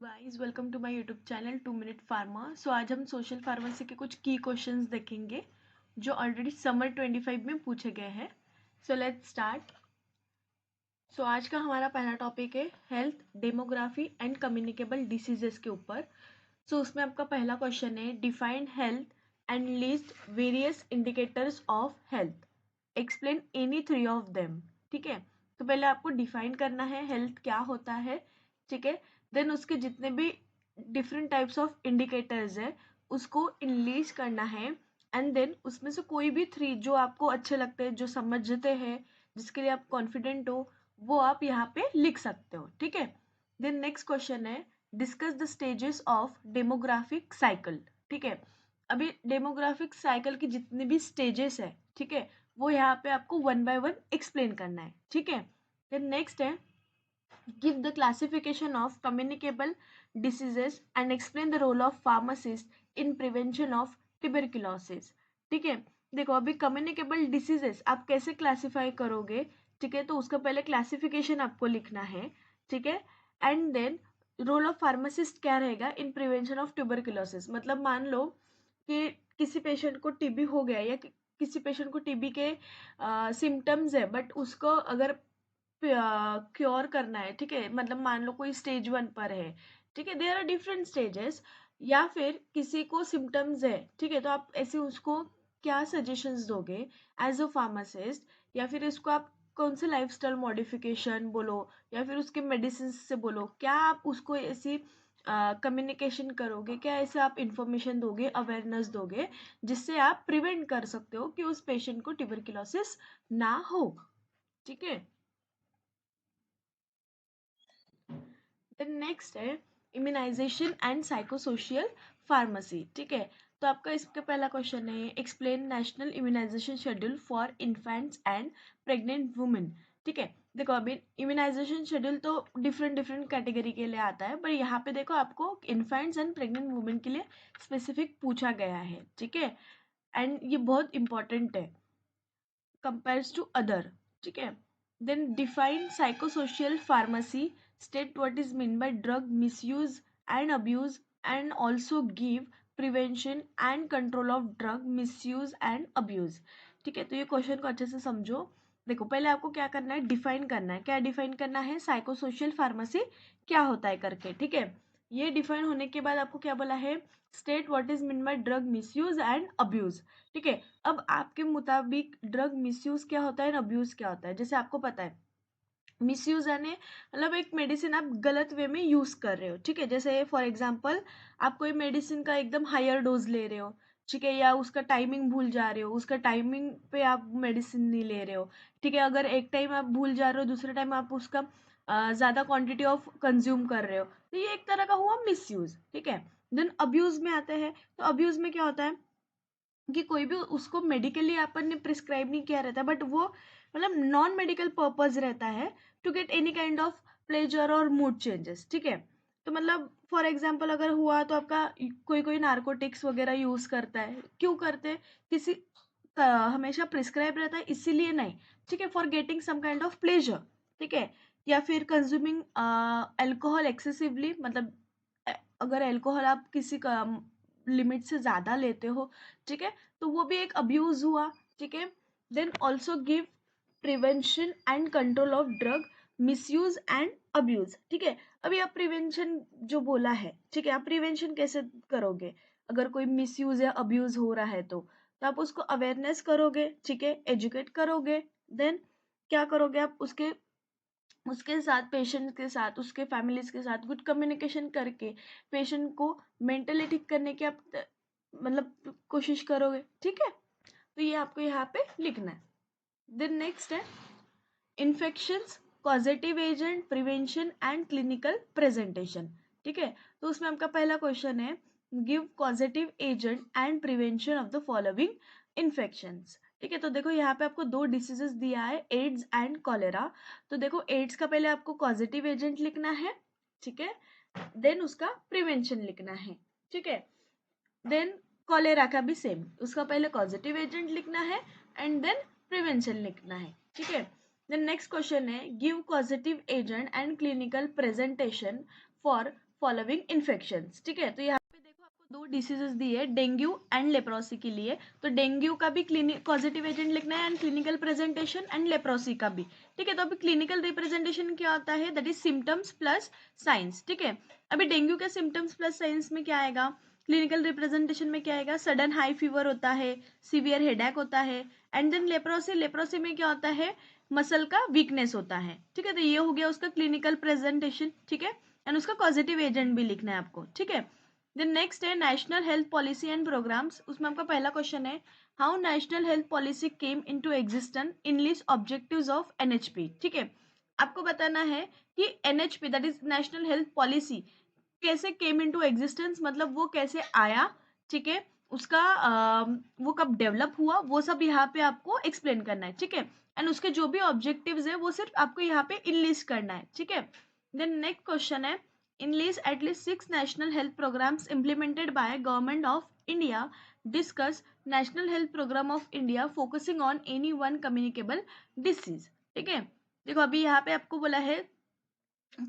Guys welcome to my YouTube channel 2 minute pharma. So आज हम social pharmacy के कुछ की क्वेश्चंस देखेंगे जो ऑलरेडी समर 25 में पूछे गए हैं। So let's start. सो आज का हमारा पहला टॉपिक है health, demography and communicable diseases के ऊपर। सो उसमें आपका पहला क्वेश्चन है define health and list various indicators of health, explain any 3 of them. ठीक है, तो पहले आपको डिफाइन करना है हेल्थ क्या होता है। ठीक है, देन उसके जितने भी डिफरेंट टाइप्स ऑफ इंडिकेटर्स है उसको इनलिस्ट करना है एंड देन उसमें से कोई भी 3 जो आपको अच्छे लगते हैं, जो समझते हैं, जिसके लिए आप कॉन्फिडेंट हो, वो आप यहाँ पे लिख सकते हो। ठीक है, देन नेक्स्ट क्वेश्चन है discuss the stages of demographic cycle. ठीक है, अभी डेमोग्राफिक साइकिल की जितनी भी स्टेजेस है, ठीक है, वो यहाँ पे आपको 1 बाय 1 एक्सप्लेन करना है। ठीक है, देन नेक्स्ट है give the classification of communicable diseases and explain the role of pharmacist in prevention of tuberculosis। ठीक है, देखो अभी कम्युनिकेबल डिसीजेस आप कैसे क्लासिफाई करोगे। ठीक है, तो उसका पहले क्लासिफिकेशन आपको लिखना है। ठीक है, and then role of pharmacist क्या रहेगा इन प्रिवेंशन ऑफ ट्यूबरकुलोसिस। मतलब मान लो कि किसी पेशेंट को टीबी हो गया या किसी पेशेंट को टीबी के सिम्टम्स है बट उसको अगर क्योर करना है। ठीक है, मतलब मान लो कोई स्टेज 1 पर है। ठीक है, देयर आर डिफरेंट स्टेजेस। या फिर किसी को सिम्टम्स है, ठीक है, तो आप ऐसे उसको क्या सजेशंस दोगे एज अ फार्मासिस्ट, या फिर इसको आप कौन से लाइफस्टाइल मॉडिफिकेशन बोलो या फिर उसके मेडिसिन से बोलो, क्या आप उसको ऐसी कम्युनिकेशन करोगे, क्या ऐसे आप इंफॉर्मेशन दोगे, अवेयरनेस दोगे जिससे आप प्रिवेंट कर सकते हो कि उस पेशेंट को ट्यूबरकुलोसिस ना हो। ठीक है, देन नेक्स्ट है इम्यूनाइजेशन एंड साइकोसोशियल फार्मेसी। ठीक है, तो आपका इसका पहला क्वेश्चन है explain national immunization schedule for infants and pregnant women. ठीक है, देखो अभी इम्यूनाइजेशन शेड्यूल तो डिफरेंट डिफरेंट कैटेगरी के लिए आता है, पर यहाँ पे देखो आपको इन्फेंट्स एंड प्रेग्नेंट वुमेन के लिए स्पेसिफिक पूछा गया है। ठीक है, एंड ये बहुत इंपॉर्टेंट है compares to other। ठीक है, then define psychosocial pharmacy, state what is meant by drug misuse and abuse and also give prevention and control of drug misuse and abuse। ठीक है, तो ये क्वेश्चन को अच्छे से समझो। देखो पहले आपको क्या करना है, डिफाइन करना है। क्या डिफाइन करना है, साइकोसोशियल फार्मेसी क्या होता है करके। ठीक है, ये डिफाइन होने के बाद आपको क्या बोला है, state what is mean by drug misuse and abuse. ठीक है, अब आपके मुताबिक ड्रग मिसयूज क्या होता है, अब्यूज क्या होता है। जैसे आपको पता है मिसयूज यानी मतलब एक मेडिसिन आप गलत वे में यूज कर रहे हो। ठीक है, जैसे फॉर एग्जांपल आप कोई मेडिसिन का एकदम हायर डोज ले रहे हो, ठीक है, या उसका टाइमिंग भूल जा रहे हो, उसका टाइमिंग पे आप मेडिसिन नहीं ले रहे हो। ठीक है, अगर एक टाइम आप भूल जा रहे हो, दूसरे टाइम आप उसका ज़्यादा क्वांटिटी ऑफ कंज्यूम कर रहे हो, तो ये एक तरह का हुआ मिसयूज। ठीक है, देन अब्यूज में आते हैं, तो अब्यूज में क्या होता है कि कोई भी उसको मेडिकली अपन ने प्रिस्क्राइब नहीं किया रहता बट वो मतलब नॉन मेडिकल पर्पज रहता है to get any kind of pleasure और मूड चेंजेस। ठीक है, तो मतलब फॉर एग्जांपल अगर हुआ तो आपका कोई कोई नार्कोटिक्स वगैरह यूज करता है, क्यों करते हैं, किसी हमेशा प्रिस्क्राइब रहता है इसीलिए नहीं। ठीक है, for getting some kind of pleasure. ठीक है, या फिर कंज्यूमिंग अल्कोहल एक्सेसिवली, मतलब अगर अल्कोहल आप किसी का लिमिट से ज़्यादा लेते हो, ठीक है, तो वो भी एक अब्यूज हुआ। ठीक है, then also give prevention and control of drug misuse and abuse. ठीक है, अभी आप प्रिवेंशन जो बोला है, ठीक है, आप प्रिवेंशन कैसे करोगे, अगर कोई मिसयूज या अब्यूज हो रहा है तो आप उसको अवेयरनेस करोगे, ठीक है, एजुकेट करोगे। देन क्या करोगे, आप उसके साथ, पेशेंट के साथ, उसके फैमिलीज के साथ गुड कम्युनिकेशन करके पेशेंट को मेंटली ठीक करने की आप मतलब कोशिश करोगे। ठीक है, तो ये आपको यहाँ पे लिखना है। देन नेक्स्ट है infections, causative agent, prevention and clinical presentation. ठीक है, तो उसमें आपका पहला क्वेश्चन है give causative agent and prevention of the following infections. ठीक है, तो देखो यहाँ पे आपको 2 डिसीजेस दिया है, एड्स एंड कॉलेरा। तो देखो एड्स का पहले आपको कॉजेटिव एजेंट लिखना है, ठीक है, देन उसका प्रिवेंशन लिखना है। ठीक है, देन कॉलेरा का भी सेम, उसका पहले कॉजेटिव एजेंट लिखना है एंड देन प्रिवेंशन लिखना है। ठीक है, देन नेक्स्ट क्वेश्चन है give causative agent and clinical presentation for following infections. ठीक है, तो यहाँ पे देखो आपको दो डिसीजेस दिए, डेंगू एंड लेप्रोसी के लिए। तो डेंगू का भी क्लिनिक पॉजिटिव एजेंट लिखना है and clinical presentation, and leprosy का भी। ठीक है, तो अभी क्लिनिकल रिप्रेजेंटेशन क्या होता है, that is symptoms plus science. ठीक है, अभी डेंगू के सिम्टम्स प्लस साइंस में क्या आएगा, क्लिनिकल रिप्रेजेंटेशन में क्या आएगा, सडन हाई फीवर होता है, सीवियर हेडेक होता है। एंड देन लेप्रोसी, लेप्रोसी में क्या होता है, मसल का वीकनेस होता है। ठीक है, तो ये हो गया उसका क्लिनिकल प्रेजेंटेशन। ठीक है, एंड उसका पॉजिटिव एजेंट भी लिखना है आपको। ठीक है, देन नेक्स्ट है national health policy and programs. उसमें आपका पहला क्वेश्चन है, how national health policy came into existence, English objectives of NHP. ठीक है, आपको बताना है कि NHP that is national health policy कैसे केम इनटू एग्जिस्टेंस, मतलब वो कैसे आया। ठीक है, उसका वो कब डेवलप हुआ, वो सब यहाँ पे आपको एक्सप्लेन करना है। ठीक है, एंड उसके जो भी ऑब्जेक्टिव्स है वो सिर्फ आपको यहाँ पे इनलिस्ट करना है। ठीक है, देन नेक्स्ट क्वेश्चन है, enlist at least 6 national health programs implemented by government of India, discuss national health program of India focusing on any one communicable disease. ठीक है, देखो अभी यहाँ पे आपको बोला है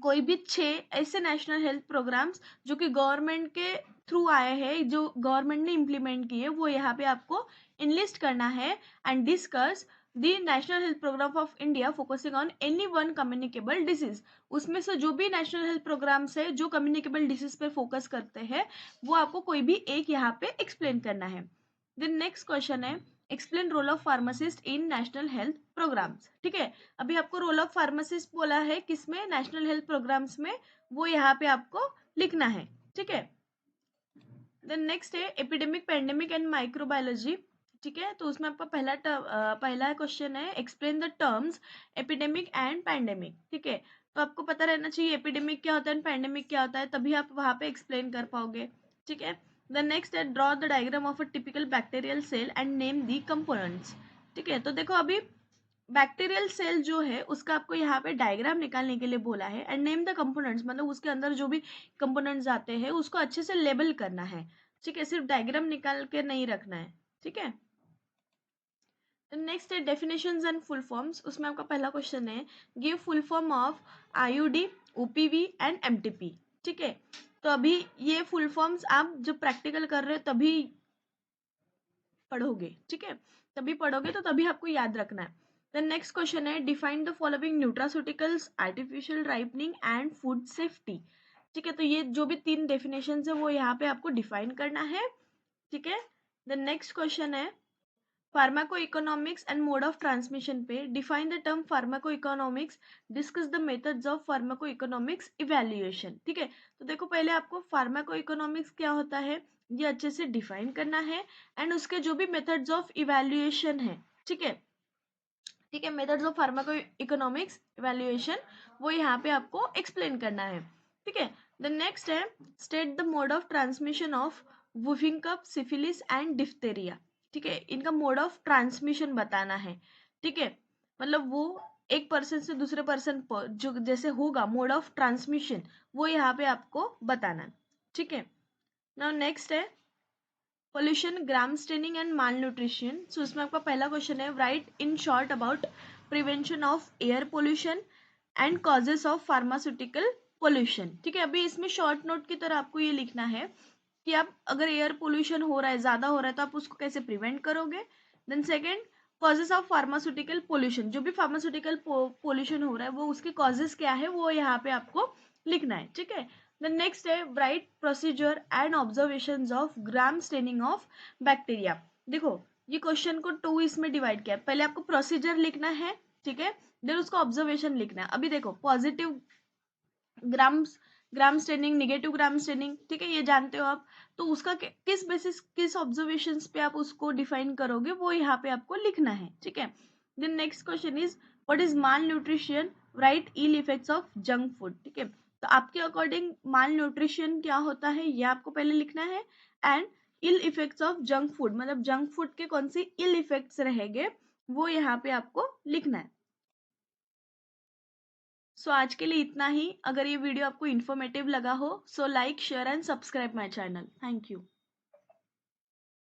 कोई भी 6 ऐसे नेशनल हेल्थ प्रोग्राम्स जो कि गवर्नमेंट के थ्रू आए हैं, जो गवर्नमेंट ने इम्प्लीमेंट किए, वो यहाँ पे आपको इनलिस्ट करना है and discuss the national health program of India focusing on any one communicable disease. उसमें से जो भी नेशनल हेल्थ प्रोग्राम्स है जो कम्युनिकेबल डिसीज पे फोकस करते हैं, वो आपको कोई भी एक यहाँ पे एक्सप्लेन करना है। देन नेक्स्ट क्वेश्चन है, explain role of pharmacist in national health programs. ठीक है, अभी आपको रोल ऑफ फार्मासिस्ट बोला है किसमें, नेशनल हेल्थ प्रोग्राम्स में, वो यहाँ पे आपको लिखना है। ठीक है, देन नेक्स्ट है एपिडेमिक, पेंडेमिक एंड माइक्रोबायोलॉजी। ठीक है, तो उसमें आपका पहला क्वेश्चन है, explain the terms epidemic and pandemic. ठीक है, तो आपको पता रहना चाहिए एपिडेमिक क्या होता है एंड पैंडेमिक क्या होता है, तभी आप वहाँ पे एक्सप्लेन कर पाओगे। ठीक है, द नेक्स्ट है draw the diagram of a typical bacterial cell and name the components. ठीक है, तो देखो अभी बैक्टीरियल सेल जो है उसका आपको यहाँ पे डायग्राम निकालने के लिए बोला है एंड नेम द कंपोनेंट्स, मतलब उसके अंदर जो भी कंपोनेंट्स आते हैं उसको अच्छे से लेबल करना है। ठीक है, सिर्फ डायग्राम निकाल के नहीं रखना है। ठीक है, नेक्स्ट है डेफिनेशंस एंड फुल फॉर्म्स। उसमें आपका पहला क्वेश्चन है, give full form of IUD, OPV and MTP. ठीक है, तो अभी ये फुल फॉर्म्स आप जब प्रैक्टिकल कर रहे हो तभी पढ़ोगे। ठीक है, तभी पढ़ोगे तो तभी आपको याद रखना है। द नेक्स्ट क्वेश्चन है, define the following nutraceuticals, artificial ripening and food safety. ठीक है, तो ये जो भी 3 डेफिनेशन है वो यहाँ पे आपको डिफाइन करना है। ठीक है, द नेक्स्ट क्वेश्चन है, pharmacoeconomics and mode of transmission पे define the term pharmacoeconomics, discuss the methods of pharmacoeconomics evaluation. ठीक है, तो देखो पहले आपको फार्माको इकोनॉमिक्स क्या होता है ये अच्छे से डिफाइन करना है एंड उसके जो भी मेथड्स ऑफ इवेल्युएशन है। ठीक है, ठीक है, methods of pharmacoeconomics evaluation वो यहाँ पे आपको एक्सप्लेन करना है। ठीक है, द नेक्स्ट है, state the mode of transmission of whooping cough, syphilis and diphtheria. ठीक है, इनका मोड ऑफ ट्रांसमिशन बताना है। ठीक है, मतलब वो एक पर्सन से दूसरे पर्सन जो जैसे होगा मोड ऑफ ट्रांसमिशन वो यहाँ पे आपको बताना है। ठीक है, नाउ नेक्स्ट है pollution, gram staining and malnutrition. So उसमें आपका पहला क्वेश्चन है, write in short about prevention of air pollution and causes of pharmaceutical pollution. ठीक है, अभी इसमें शॉर्ट नोट की तरह आपको ये लिखना है कि आप अगर एयर पोल्यूशन हो रहा है, ज़्यादा हो रहा है, तो आप उसको कैसे प्रिवेंट करोगे। Then second, causes of pharmaceutical pollution, जो भी फार्मास्यूटिकल पोल्यूशन हो रहा है वो उसके कॉजेस क्या है वो यहाँ पे आपको लिखना है। ठीक है, द नेक्स्ट है right procedure and observations of gram staining of bacteria. देखो ये क्वेश्चन को 2 इसमें डिवाइड किया है, पहले आपको प्रोसीजर लिखना है। ठीक है, देन उसको ऑब्जर्वेशन लिखना है। अभी देखो positive gram staining, negative gram staining, ठीक है ये जानते हो आप, तो उसका किस बेसिस किस ऑब्जर्वेशंस पे आप उसको डिफाइन करोगे वो यहाँ पे आपको लिखना है। ठीक है, then next question is what is malnutrition, write ill effects of junk food. ठीक है, तो आपके अकॉर्डिंग माल न्यूट्रिशन क्या होता है ये आपको पहले लिखना है and ill effects of junk food, मतलब जंक फूड के कौन से इल इफेक्ट्स रहेंगे वो यहाँ पे आपको लिखना है। सो आज के लिए इतना ही। अगर ये वीडियो आपको इन्फॉर्मेटिव लगा हो so like share and subscribe my channel. Thank you.